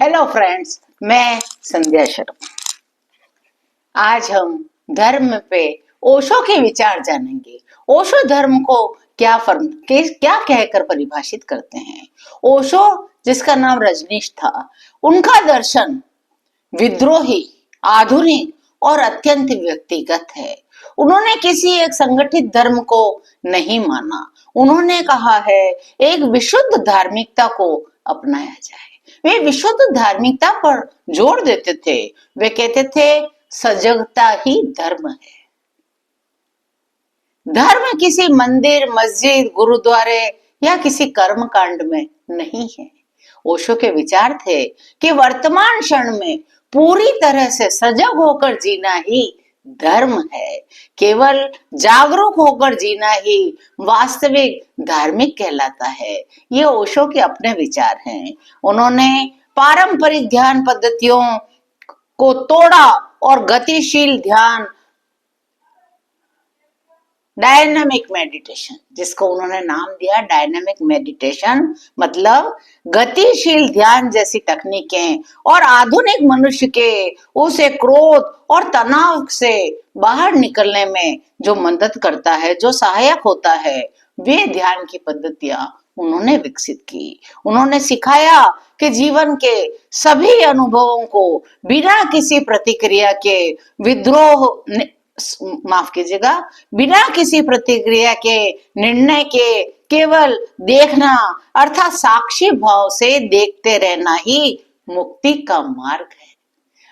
Hello friends, मैं संध्या शर्मा। आज हम धर्म पे ओशो के विचार जानेंगे। ओशो धर्म को क्या कहकर परिभाषित करते हैं। ओशो, जिसका नाम रजनीश था, उनका दर्शन विद्रोही, आधुनिक और अत्यंत व्यक्तिगत है। उन्होंने किसी एक संगठित धर्म को नहीं माना। उन्होंने कहा है एक विशुद्ध धार्मिकता को अपनाया जाए। वे विशुद्ध धार्मिकता पर जोर देते थे। वे कहते थे सजगता ही धर्म है। धर्म किसी मंदिर, मस्जिद, गुरुद्वारे या किसी कर्म कांड में नहीं है। ओशो के विचार थे कि वर्तमान क्षण में पूरी तरह से सजग होकर जीना ही धर्म है। केवल जागरूक होकर जीना ही वास्तविक धार्मिक कहलाता है। ये ओशो के अपने विचार हैं। उन्होंने पारंपरिक ध्यान पद्धतियों को तोड़ा और गतिशील ध्यान, डायनामिक मेडिटेशन, जिसको उन्होंने नाम दिया डायनामिक मेडिटेशन, मतलब गतिशील ध्यान जैसी तकनीकें और आधुनिक मनुष्य के उसे क्रोध और तनाव से बाहर निकलने में जो मदद करता है, जो सहायक होता है, वे ध्यान की पद्धतियां उन्होंने विकसित की। उन्होंने सिखाया कि जीवन के सभी अनुभवों को बिना किसी प्रतिक्रिया के बिना किसी प्रतिक्रिया के, निर्णय के, केवल देखना अर्थात साक्षी भाव से देखते रहना ही मुक्ति का मार्ग है।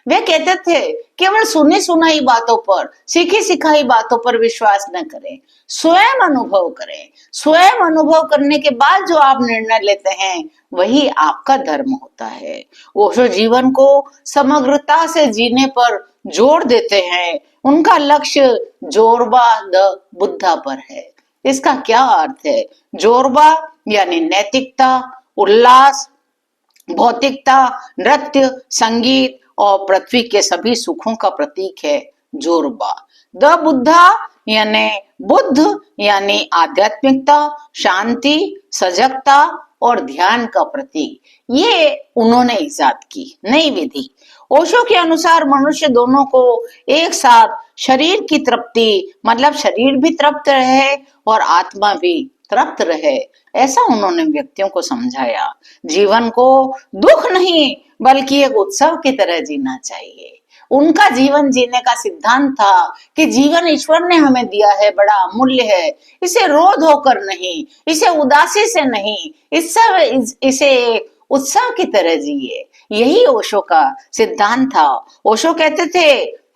वे कहते थे केवल सुनी सुनाई बातों पर, सीखी सिखाई बातों पर विश्वास न करें, स्वयं अनुभव करें। स्वयं अनुभव करने के बाद जो आप निर्णय लेते हैं वही आपका धर्म होता है। ओशो जीवन को समग्रता से जीने पर जोर देते हैं। उनका लक्ष्य जोरबा द बुद्धा पर है। इसका क्या अर्थ है? जोरबा यानी नैतिकता, उल्लास, भौतिकता, नृत्य, संगीत और पृथ्वी के सभी सुखों का प्रतीक है जोरबा। द बुद्धा यानी बुद्ध यानी आध्यात्मिकता, शांति, सजगता और ध्यान का प्रतीक। ये उन्होंने इजाद की नई विधि। ओशो के अनुसार मनुष्य दोनों को एक साथ शरीर की तृप्ति, मतलब शरीर भी तृप्त रहे और आत्मा भी तृप्त रहे, ऐसा उन्होंने व्यक्तियों को समझाया। जीवन को दुख नहीं बल्कि एक उत्सव की तरह जीना चाहिए। उनका जीवन जीने का सिद्धांत था कि जीवन ईश्वर ने हमें दिया है, बड़ा अमूल्य है। इसे रोध होकर नहीं, इसे उदासी से नहीं, इसे उत्सव की तरह जिए। यही ओशो का सिद्धांत था। ओशो कहते थे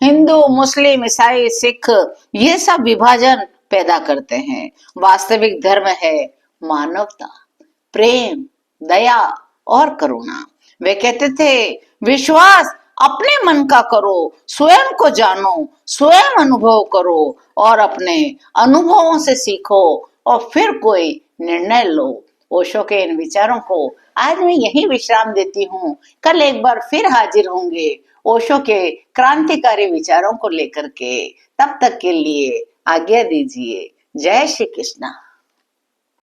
हिंदू, मुस्लिम, ईसाई, सिख ये सब विभाजन पैदा करते हैं। वास्तविक धर्म है मानवता, प्रेम, दया और करुणा। वे कहते थे विश्वास अपने मन का करो, स्वयं को जानो, स्वयं अनुभव करो और अपने अनुभवों से सीखो और फिर कोई निर्णय लो। ओशो के इन विचारों को आज मैं यही विश्राम देती हूँ। कल एक बार फिर हाजिर होंगे ओशो के क्रांतिकारी विचारों को लेकर के। तब तक के लिए आज्ञा दीजिए। जय श्री कृष्णा।